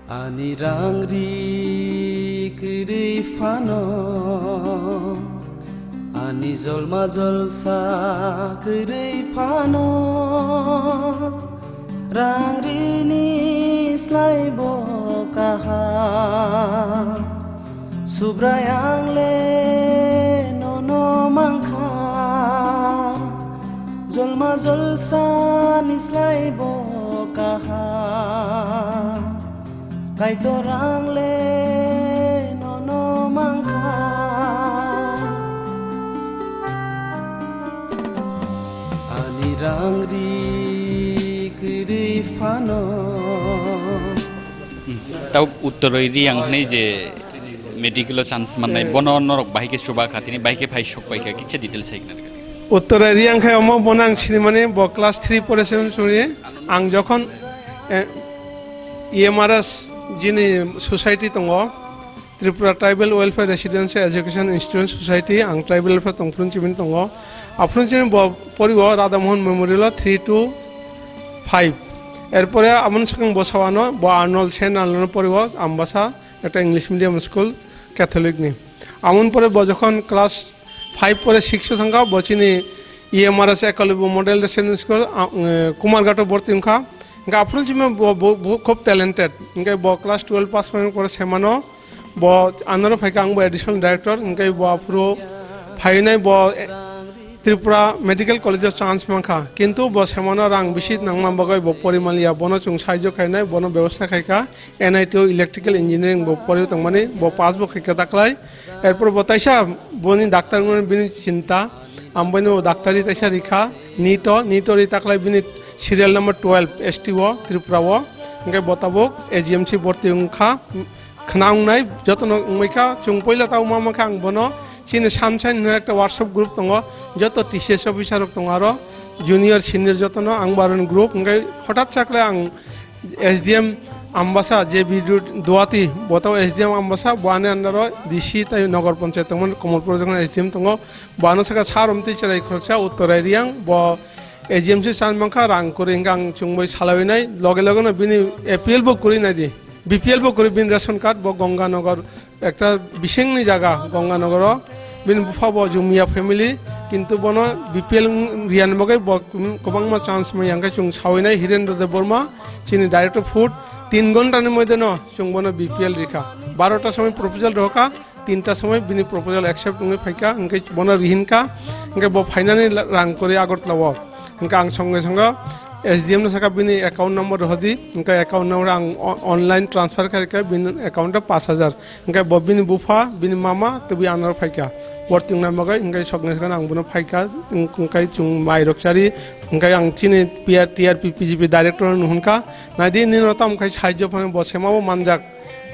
Ani rangri kiri fano Ani zolma zolsa kiri fano Rangri ni slai bokaha Subrayang le nono mangka Zolma zolsa ni slai bokaha Kay torang le nono mangka Ani rangri kiri fano Tau uttoroi riang nei je medical chance manai bono norok bahike suba khatini bahike phai shok paika kiche details hai kinari উত্তরে রিয়াং খাই অম বনাং সিনি মানে ব class 3 পড়েছিলাম শুনি আং যখন EMRS যিনি society দङ Tripura tribal welfare residential education institute society আং ট্রাইবেল ওয়েলফেয়ার তংফ্রুন চিবিন দङ আফ্রুন চিবিন পরিব রাধামোহন মেমোরিয়াল 3 to 5 এরপরে আমন সঙ্গে বসাওয়ানো ব আর্নল্ড সেন আর্নল্ড পরিব আমবাসা একটা ইংলিশ মিডিয়াম স্কুল ক্যাথলিক নি আমন পরে যখন ক্লাস 5 পরে 6 থাকা বচিনি EMRS Eklavya model residential school Kumarghat ভর্তি ইনকা ইনকা আফ্রুন চিবিন খুব ট্যালেন্টেড ইনকা ব ক্লাস 12 পাস করে সেমানো ব আনারো ফাইকা আং ব এডিশনাল ডাইরেক্টর ইনকা ব আফ্রো ফাইনাই ব ত্রিপুরা মেডিকেল কলেজের চান্স মাখা কিন্তু ব সেমানো রাং বেশি নাংমা বগাই ব পরিমালিয়া বন চুং সাহায্য খাইনাই বন ব্যবস্থা খাইকা এনআইটিও ইলেকট্রিক্যাল ইঞ্জিনিয়ারিং ব পরি তংমানি ব পাস ব খাইকা দাকলাই এরপর ব তাইসা বনি ডাক্তার বিনি চিন্তা আমবানি ব ডাক্তারি তাইসা রিখা নিটো রি তাকলাই বিনি সিরিয়াল নাম্বার 12 এসটিও ত্রিপুরা ও ইনকা বতাবক এজিএমসি ভর্তি উংখা খনাং নাই যতন উমাইকা চুং পয়লা তাও মামাখা আং বন চিনি সানসাইন একটা হোয়াটসঅ্যাপ গ্রুপ দङ যত টিসিএস অফিসার দङ আরো জুনিয়র সিনিয়র যতন আং বারন গ্রুপ ইনকাই হঠাৎ চাকলে আং এসডিএম আমবাসা যে ভিডিও দোয়াতি বতাও এসডিএম আমবাসা বানে আন্ডার ডিসি তাই নগর পঞ্চায়েত তমন কমলপুর যখন এসডিএম দङ বানো সাকা সারমতি চারাই খরচা উত্তর এরিয়াং ব এজিএমসি চানমাখা রাং করে ইনকা আং চুংবই সালাইনাই লগে লগে বিনি এপিএল বো করি নাই দি বিপিএল বো করি বিন রেশন কার্ড ব গঙ্গানগর একটা বিশেংনি জায়গা গঙ্গানগর বিন বুফা ব জুমিয়া ফ্যামিলি কিন্তু বন বিপিএল রিয়ান বগাই গোबांमा চান্স মই আংকা চুং সাউইনাই হিরেন্দ্র দেব বর্মা চিনি ডাইরেক্টর ফুড 3 ঘন্টার মধ্যে ন চুং বন বিপিএল রেখা 12টার সময় প্রপোজাল রকা 3টার সময় বিনি প্রপোজাল অ্যাকসেপ্ট নই ফাইকা ইনকে বন রিহিনকা ইনকে ব ফাইনালি রাং করে আগরতলা ও ইনকা আং সঙ্গে সঙ্গে एसडीएम ने सका बिनी अकाउंट नंबर हदी इनका अकाउंट नंबर ऑनलाइन ट्रांसफर करके बिन अकाउंट 5000 इनका बबिन बुफा बिन मामा तबि आनर फाइका वर्तिंग नामगा इनका सगने सगन आं बुनो फाइका इनका चुं माइरकसारी इनका आं चिनि टीआरपी पीजीपी डायरेक्टर हुनका नादि निनताम खाय साहाय्य फने बसेमाबो मानजाक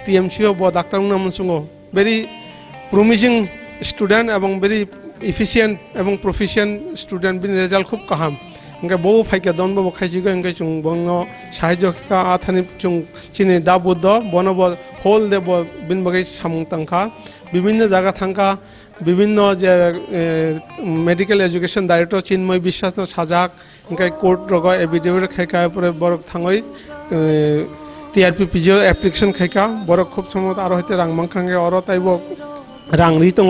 टीएमसीओ ब डाक्टर नामसुंगो वेरी प्रमिसिंग स्टूडेंट एवं वेरी इफिशिएंट एवं प्रोफिशिएंट स्टूडेंट बिन रिजल्ट खूब काहाम इनका बहु फाइका दन बो खाइजिगो इनका चुं बंगो साहाय्य का आथानि चुं चिनि दाबुद बनब होल देब बिन बगै सामंतंखा विभिन्न जगह थांका विभिन्न जे मेडिकल एजुकेशन डायरेक्टर चिन्मय বিশ্বাস साजाक इनका कोर्ट रग एफिडेविट खाइका परे बरक थांगै टीआरपी पीजीओ एप्लिकेशन खाइका बरक खूब समय आरो हते रां मांखांगे अर ताइबो रां रि दङ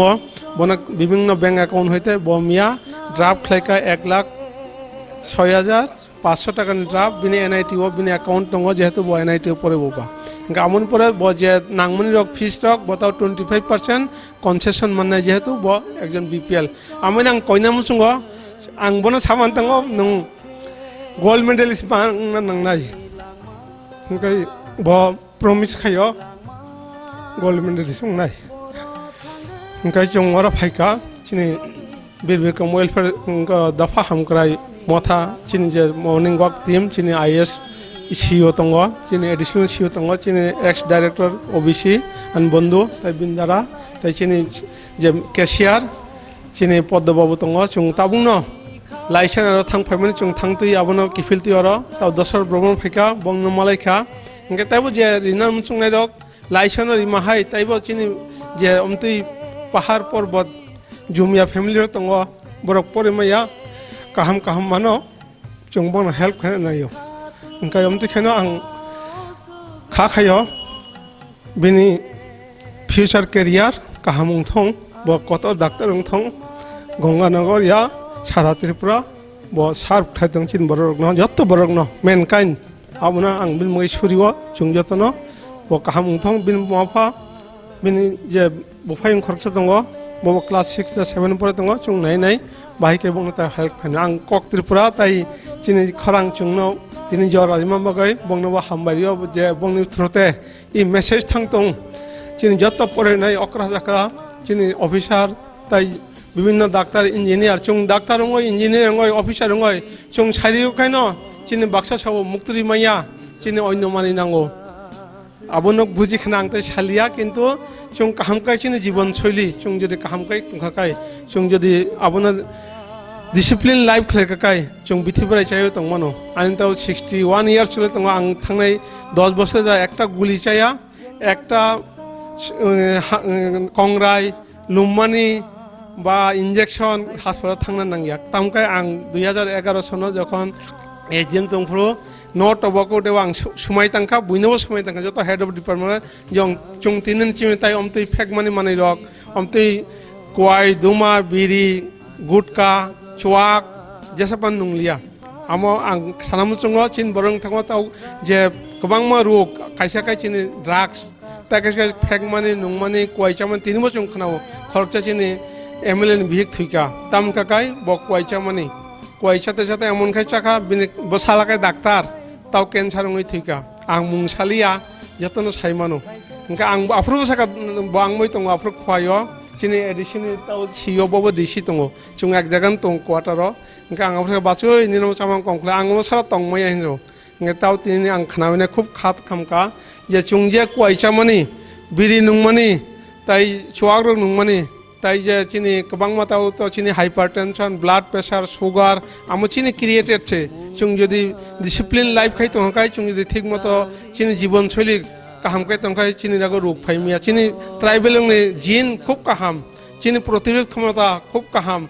बना विभिन्न बैंक अकाउंट हते बमिया ड्राफ्ट खाइका 1,06,500 টাকা ড্রাফট বিনি এনআইটিও বিনি অ্যাকাউন্ট দङ যেহেতু ব এনআইটিও পরে ববা গামন পরে ব যে নাংমনি রক ফিস রক বতাও 25% কনসেশন মানে যেহেতু ব একজন বিপিএল আমি নাং কইনাম সুঙ্গ আং বন সামান দङ নং গোল্ড মেডেলিস্ট বাং নাংনাই ওই ব প্রমিস খায় গোল্ড মেডেলিস্ট নাই ওই জংরা ফাইকা চিনি बिरबिरकम वेलफेयर दफा हमक्राय मथा चिनि जे मॉर्निंग वॉक टीम चिनि आईएएस सीईओ दङ चिनि एडिशनल सीईओ दङ चिनि एक्स डायरेक्टर ओबीसी अन बंधु ताइ बिनदारा ताइ चिनि जे कैशियर चिनि पद्मबाबु दङ चुं ताबुंनो लाइसेंस आरो थांफायमोन चुं थांतै आबनो किफिलति आरो ताव दसर ब्रह्म फैका बंग मालायखा इनके ताइबो जे रिनाम सुंनाय रक लाइसेंस रिमाहाय ताइबो चिनि जे अमतै पहाड़ पर्वत जुमिया फैमिली दङ बरक परिमाया kaham kaham mano chung bang help khana nayo ingka yomti khena ang kha khayo bini future career kahamung thong bo koto doctor ung thong Gonganagar ya Sara Tripura bo sharp thaitong chin borok no jotto borok no mankind abuna ang bin moi suriwa chung jotono bo kahamung thong bin mafa bin je bo phaing khorcha tongo bo class 6 na 7 pore tongo chung nai nai bai ke bong ta help khan ang kok Tripura tai chini kharang chung no tini jor alima bagai bong no hambariyo je bong ni throte I message thang tong chini jotto pore nai okra jakra chini officer tai বিভিন্ন doctor engineer chung doctor ngoi engineer ngoi officer ngoi chung সারিও কাইনো চিনি বাক্সা সাবো মুক্তি মাইয়া চিনি অন্য মানি নাঙ্গো আবনক বুঝি খানাংতে শালিয়া কিন্তু chung কাহামকাই চিনি জীবন শৈলী chung যদি কাহামকাই তুংখাকাই chung যদি আবনার ডিসিপ্লিন লাইফ খাইকাকাই chung বিথিবরাই চাইও তংমানো আইন তাও 61 ইয়ার্স চলে তং আং থাংনাই 10 বছর যা একটা গুলি চাইয়া একটা কংরাই লুম্মানি বা ইনজেকশন হাসপাতাল থাংনা নাঙ্গিয়া তামকাই আং 2011 সনে যখন এসডিএম তংফ্রো নট অবকো দেও আং সুমাই তাংকা বুইনবো সুমাই তাংকা যত হেড অফ ডিপার্টমেন্ট জং চুং তিনন চিমি তাই অমতই ফেকমানি মানি রক অমতই কোয়াই দুমা বিড়ি গুটকা চুয়াক যেসাপান নুংলিয়া আমো আং সানামু চুঙ্গ চিন বরং থাকো তাও যে গোবাংমা রোগ কাইসা কাই চিনি ড্রাগস তাকে ফেকমানি নুংমানি কোয়াইচামান তিনবো চুং খানাও খরচা চিনি এমএলএন বিহিক থুইকা তাম কাকাই বক কোয়াইচা মানি কোয়াইচাতে সাথে এমন খাই চাকা বিনি বসালাকাই ডাক্তার তাও ক্যান্সার ngoi থুইকা আং মুংসালিয়া যতন সাইমানো ইনকা আং আফরু সাকা বাংমই তং আফরু খোয়াইও চিনি এডিশন তাও সিও বব দিছি তং চুং এক জাগান তং কোয়াটার ইনকা আং আফরু বাচো নিনো চামাং কংখলা আং সারা তং মই হিনজো ইনকা তাও তিনি আং খানাবিনে খুব খাত খামকা যে চুং যে কোয়াইচা মানি বিড়ি নুংমানি তাই চুয়াক রং নুংমানি তাই যে চিনি কবাং মাতাও তো চিনি হাইপারটেনশন ব্লাড প্রেসার সুগার আমো চিনি ক্রিয়েটেড ছে চুং যদি ডিসিপ্লিন লাইফ খাই তংকাই চুং যদি ঠিক মতো চিনি জীবন শৈলী কাহাম খাই তংকাই চিনি রাগো রোগ ফাইমিয়া চিনি ট্রাইবেল জিন খুব কাহাম চিনি প্রতিরোধ ক্ষমতা খুব কাহাম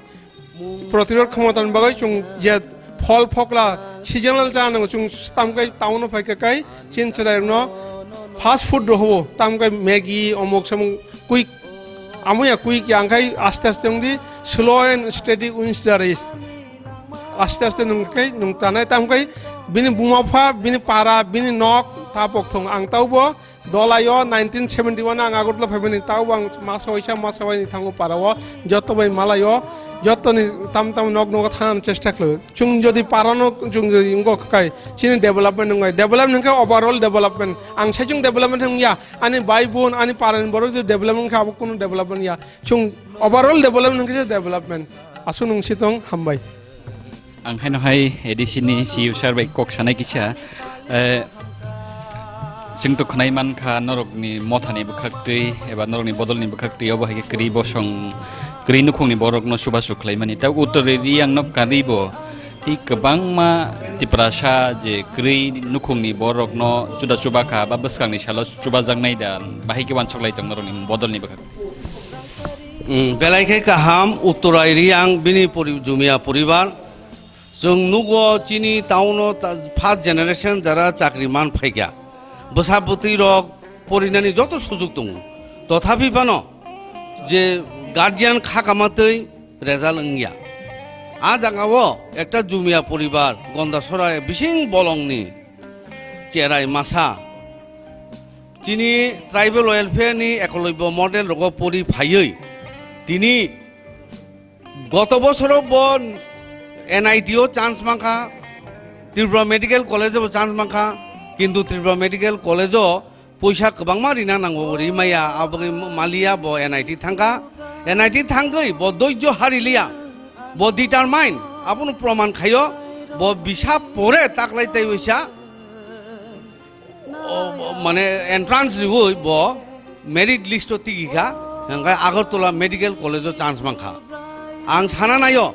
প্রতিরোধ ক্ষমতা বাগাই চুং যে ফল ফকলা সিজনাল জানাঙ্গো চুং তামকাই টাউন ফাইকাকাই চিন চরাই ন ফাস্ট ফুড রহবো তামকাই ম্যাগি অমুক সমুক কুইক আমুয়া কুইক আংখাই আস্তে আস্তে নংদি slow and steady wins the race আস্তে আস্তে নংখাই নংতানাই তামখাই বিনি বুমাফা বিনি পারা বিনি নক তা পকথং আং তাওবো দলায়ো 1971 আং আগরতলা ফাইবেনি তাও আং মাস হইসা মাস হইনি থাঙ্গো পারাও যত বাই মালায়ো যতনি তাম তাম নক নক থানার চেষ্টা করলো চুং যদি পারানো চুং যদি ইংগো খাই চিনি ডেভেলপমেন্ট নঙ্গাই ডেভেলপমেন্ট খা ওভারঅল ডেভেলপমেন্ট আং সাইচুং ডেভেলপমেন্ট হংয়া আনি বাই বোন আনি পারান বড় যে ডেভেলপমেন্ট খা আবো কোনো ডেভেলপমেন্ট ইয়া চুং ওভারঅল ডেভেলপমেন্ট খা ডেভেলপমেন্ট আসু নং সিতং হামবাই आं हाय एडिसिनि सिउ सारबाय कक सानाय किसा जों तो खनाय मानखा नरकनि मथानि बखाक्तै एबा नरकनि बदलनि बखाक्तै अब हाय क्रि बसं क्रि नुखुंनि बरकनो सुबा सुख्लाय माने ता उत्तरेरि आंनो कारिबो ति गोबां मा तिप्रासा जे क्रि नुखुंनि बरकनो जुदा सुबाखा बा बसखांनि सालो सुबा जांनाय दा बाहायके वानसखलाय जों नरकनि बदलनि बखाक बेलायखे काहाम उत्तरायरि आं बिनि जुमिया परिबार जों नुगो चिनी टाउनो फार्स्ट जेनारेशन যারা চাকরিমান ফাইগা বসাপতি রক পরিনানি যত সুযোগ দङ তথাপি পানো যে গার্জিয়ান খাকামাতৈ রেজাল্ট ওংিয়া আ জাগাও একটা জুমিয়া পরিবার গন্দাসরায় বিশিং বলংনি চেরাই মাসা চিনি ট্রাইবেল ওয়েলফেয়ারনি একলব্য মডেল রগ পরি ফাইयै তিনি গত বছর বন এনআইটিও চান্স মাখা ত্রিপুরা মেডিকেল কলেজও চান্স মাখা কিন্তু ত্রিপুরা মেডিকেল কলেজও পয়সা গোबांमा রিনা নাঙ্গো রিমাইয়া আবগি মালিয়া ব এনআইটি থাঙ্কা এনআইটি থাঙ্গৈ ব দৈর্য হারিলিয়া ব ডিটারমাইন আপন প্রমাণ খাইও ব বিশা পরে তাকলাইতাই হইসা মানে এন্ট্রান্স দিবই ব মেরিট লিস্ট টিকিখা হাঙ্গাই আগরতলা মেডিকেল কলেজও চান্স মাখা আং সানা নাইও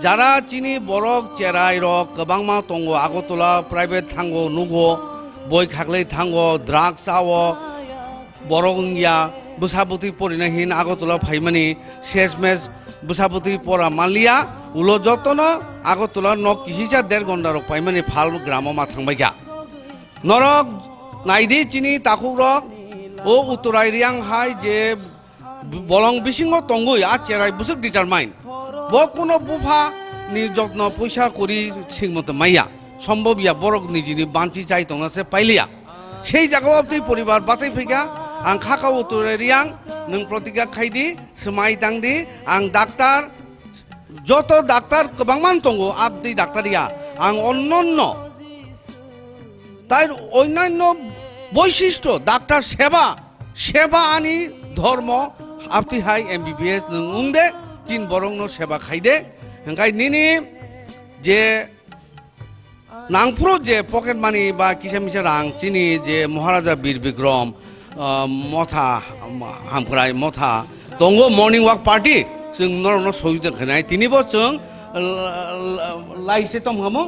যারা চিনি বরক চেরাই রক গোबांमा দङ আগরতলা প্রাইভেট থাঙ্গো নুগো বই খাকলাই থাঙ্গো ড্রাগস আও বরগিয়া বসাপতি পরিনাহীন আগরতলা ফাইমানি শেষ মেচ বসাপতি পরা মালিয়া উলো যতন আগরতলা ন কিসিসা 1.5 ঘন্টা রক ফাইমানি ফাল গ্রামমা থাংবাইগা নরক নাইদি চিনি তাকুক rock o utorai riang hai je bolong bisingo tongui a cherai busuk determine bo kono bufa ni jotno poisa kori singmতো মাইয়া সম্ভব ইয়া বড় নিজিনি বাঞ্চি চাই তংনাসে পাইলিয়া সেই জায়গাও তুই পরিবার বাঁচাই ফেগা আং খাকাও উতরে রিয়াং নং প্রতিজ্ঞা খাইদি সমাই দাংদি আং ডাক্তার যত ডাক্তার গোबांमान তঙ্গো আপনি ডাক্তারিয়া আং অন্যান্য তাই অন্যান্য বৈশিষ্ট্য ডাক্তার সেবা আনি ধর্ম আপনি হাই এমবিবিএস নং উংদে চিন বরংনো সেবা খাইদে হংকাই নিনি যে নাংপুর যে পকেট মানি বা কিসে মিসে রাং চিনি যে মহারাজা বীর বিক্রম মথা হামফ্রাই মথা দঙ্গ মর্নিং ওয়াক পার্টি जों नरनो सहिद खनाय तिनिबो जों लाइसे तम हमो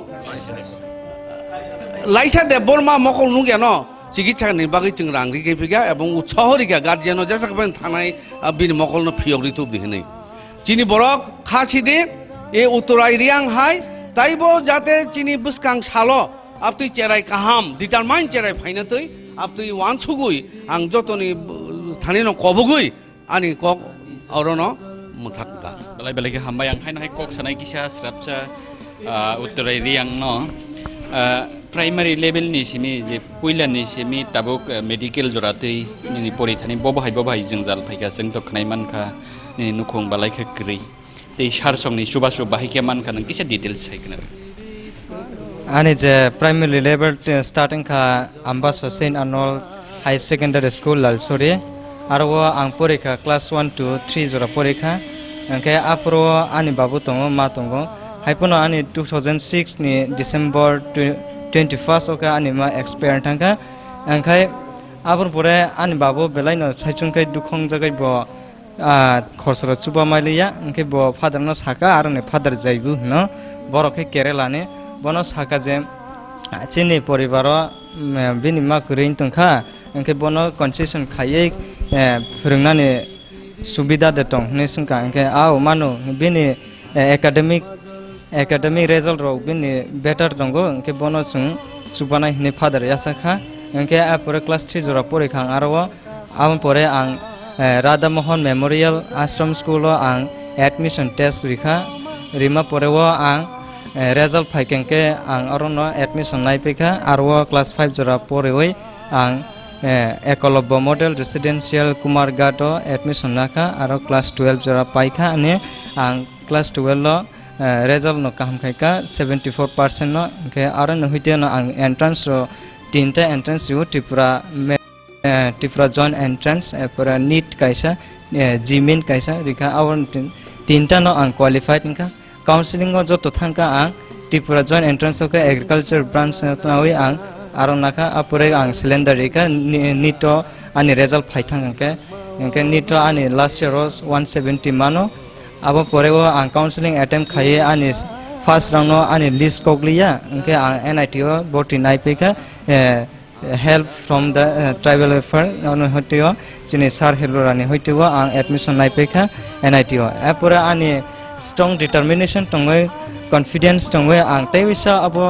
लाइसा दे बर्मा मकल नुगे न चिकित्सा नि बागै जों रांगरि गैफिगा एबं उत्साहरिका गार्जियानो जेसाखबेन थानाय बिनि मकल न फियगरि तुब दिहनै चिनि बरक खासिदे ए उतराय रियां हाय ताइबो जाते चिनि बुसकां सालो आपतुइ चेराय काहाम डिटारमाइन चेराय फाइनतै आपतुइ वानसुगुइ आं जतनि थानि न कबुगुइ आनि कक अरनो मुथाक्का belai belai ke hamba yang hai na hai kok sanai kisah serapsa uttarai riang no primary level ni simi je puila ni simi tabuk medical joratei ni pori thani bobo hai jengjal phaika jeng to khnai mankha ni nukhong balai kha kri tei sarsong ni subasru bahai ke mankha nang kisa details hai kana ani je primary level starting kha ambas Saint Arnold High Secondary School lalsori arwo ang porikha class 1 to 3 jora porikha angke apro ani babu tongo ma tongo haipono ani 2006 ni December 21st oka ani ma expire thangka angkai abor pore ani babu belai no saichungkai dukhong jagai bo khorsoro chuba mailia angke bo father no saka arone father jaibu no borokhe Kerala ne bono saka je chini poribaro binima kurin tongkha angke bono concession khaiye phurungnani subida de tong ne sungka angke au manu bini academic result ro bini better tongo angke bono sung chubana hine father yasakha angke apore class 3 jora pore khang arwa am pore ang Radha Mohan Memorial Ashram School o ang admission test rikha rima pore o ang result phaikengke ang arono admission naipekha arwa class 5 jora pore oi ang Ekolobbo Model Residential Kumargato admission nakha aro class 12 jora paikha ane ang class 12 lo result no kaham khaika 74% no ke aro no huite no ang entrance ro tinta entrance yu Tripura joint entrance pura NEET kaisa GMIN kaisa rikha awon tinta no ang qualified inka counseling o joto thangka ang Tripura joint entrance ka agriculture branch na oi ang aro naka apure ang cylinder rika nito ani result phaithang angke nito ani last year was 170 mano abo porego ang counseling attempt khaye ani first round no ani list kokliya angke ang NITO boti naipeka help from the tribal affair ono hotio chini sar helorani hoitego ang admission naipeka NITO apura ani strong determination tongoi confidence tongoi ang taisa abo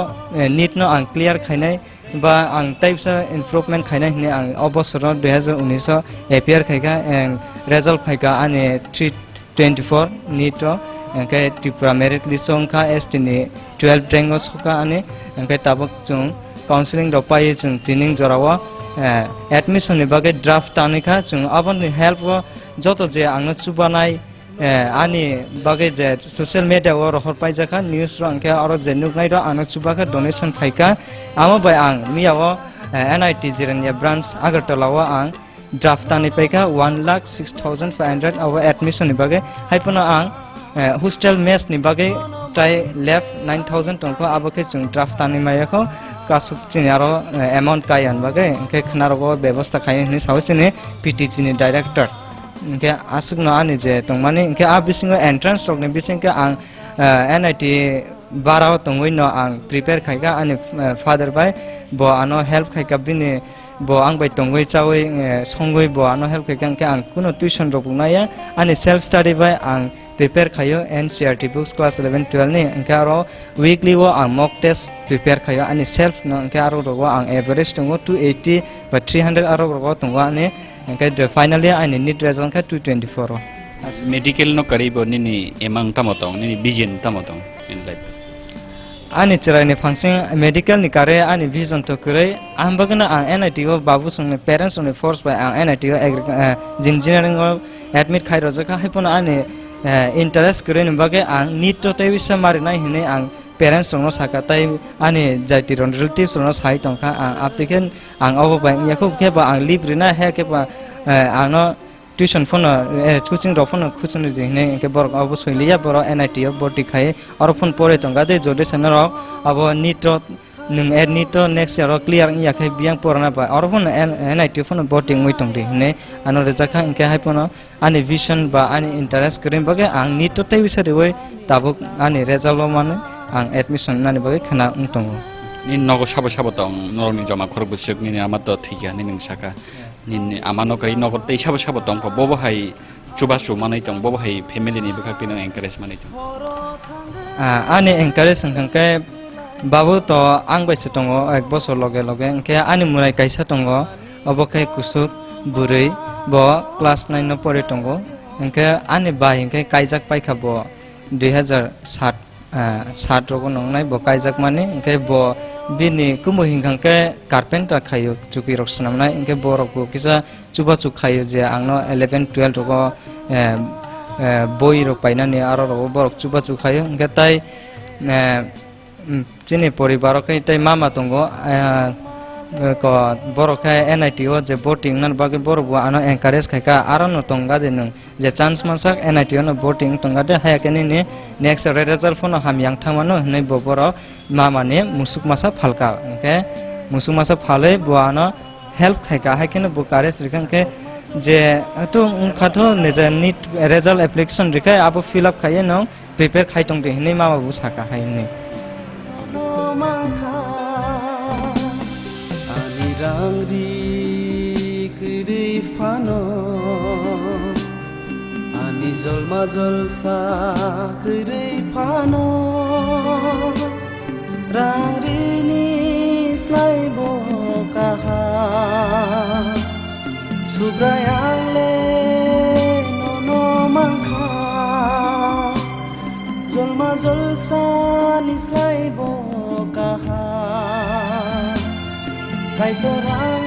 need no ang clear khainai ba ang types improvement khaina hine ang obosor 2019 APR khaika and result phaika ani 324 nito angkai Tripura merit list songkha estini 12 rank soka ani angkai tabak chung counseling ro pai chung tining jorawa admission ni bagai draft tanika chung abon help joto je angno chubanai ani bagai je social media or hor pai jakha news ro angke aro je nuknai ro ano chubaka donation phaika amo bai ang miawo NIT Jirania branch Agartala wa ang draft tani paika 1,06,500 our admission ni bagai haipono ang hostel mess ni bagai tai left 9,000 tongko abake chung draft tani mayakho kasuk chinaro amount kayan bagai angke khnaro ব্যবস্থা khai ni sawchini PTC ni director ke asuk no ani je tongmani ke a bisingo entrance rok ni bisingke ang NIT barao tongoi no ang prepare khaika ani father bai bo ano help khaika bini bo ang bai tongoi chawai songoi bo ano help khai ke ang kuno tuition rok bunaya ani self study bai ang prepare khayo NCERT books class 11 12 ni angka ro weekly wo ang mock test prepare khayo ani self no angka ro ro ang average tongo 280 ba 300 aro ro tongo ani angka finally ani need result ka 224 ro medical no karibo nini emang tamotong nini vision tamotong in life ani chirai ni function medical ni kare ani vision to kure am bagana ang NIT go babu sung parents on force by ang NIT go engineering go admit khai roja ka haipona ani interest kure ni bage ang need to tai bisa mari nai hine ang parents sung no saka tai ani jaiti ron relatives no sai tongka ang aptiken ang obo bang yakub ke ba ang libre na he ke ba ang no tuition phone coaching ro phone khusun de ne ke bor abo soilia bor NIT boti khai or phone pore tonga de jode sanaro abo NEET nung NEET next year clear ya khai biang porna ba or phone NIT phone boti ngoi tong de ne ano reja kha inke hai pono ani vision ba ani interest krim bage ang NEET tai bisare oi tabuk ani result lo mane ang admission nani bage khana ungtongo ni nogo sabo sabo tong noroni jama khorok busuk ni amato thikya ni ning saka ni amano kari nogo tei sabo sabo tong ko bobo hai chubasu manai tong bobo hai family ni bkhakti nang encourage manai tong ani encourage sangkang ke babu to ang bai setongo ek bosor loge loge ke ani murai kaisa tongo obokai kusuk burui bo class 9 no pore tongo ke ani bai ke kaijak pai khabo 2007 सात रोग नंगनाय bo kaijak mane ingke bo bini kumu hingkang ke carpenter khayo chuki rok snamnai ingke borok bo kisa chuba chuk khayo je angno 11 12 rogo boi rok painani aro rogo borok chuba chuk khayo ingke tai chini poribarok kai tai mama tongo ko borok khai NIT o je boating nan bage borok bo ano encourage khai ka aro no tonga de nung je chance mansak NIT no boating tonga de ha keni ni next result phone ham yang thamano nei bo boro mama ne musuk masa phalka ke musuk masa phale bo ano help khai ka ha keni bo kare srikan ke je to khatho ne je NEET result application rikai abo fill up khai no prepare khai tong de nei mama bu saka hai ni Rangri kiri fano ani jolma jolsa kiri fano rangri ni slai bo kaha subrayang le nono mangkha jolma jolsa ni slai bo kaha Kai torang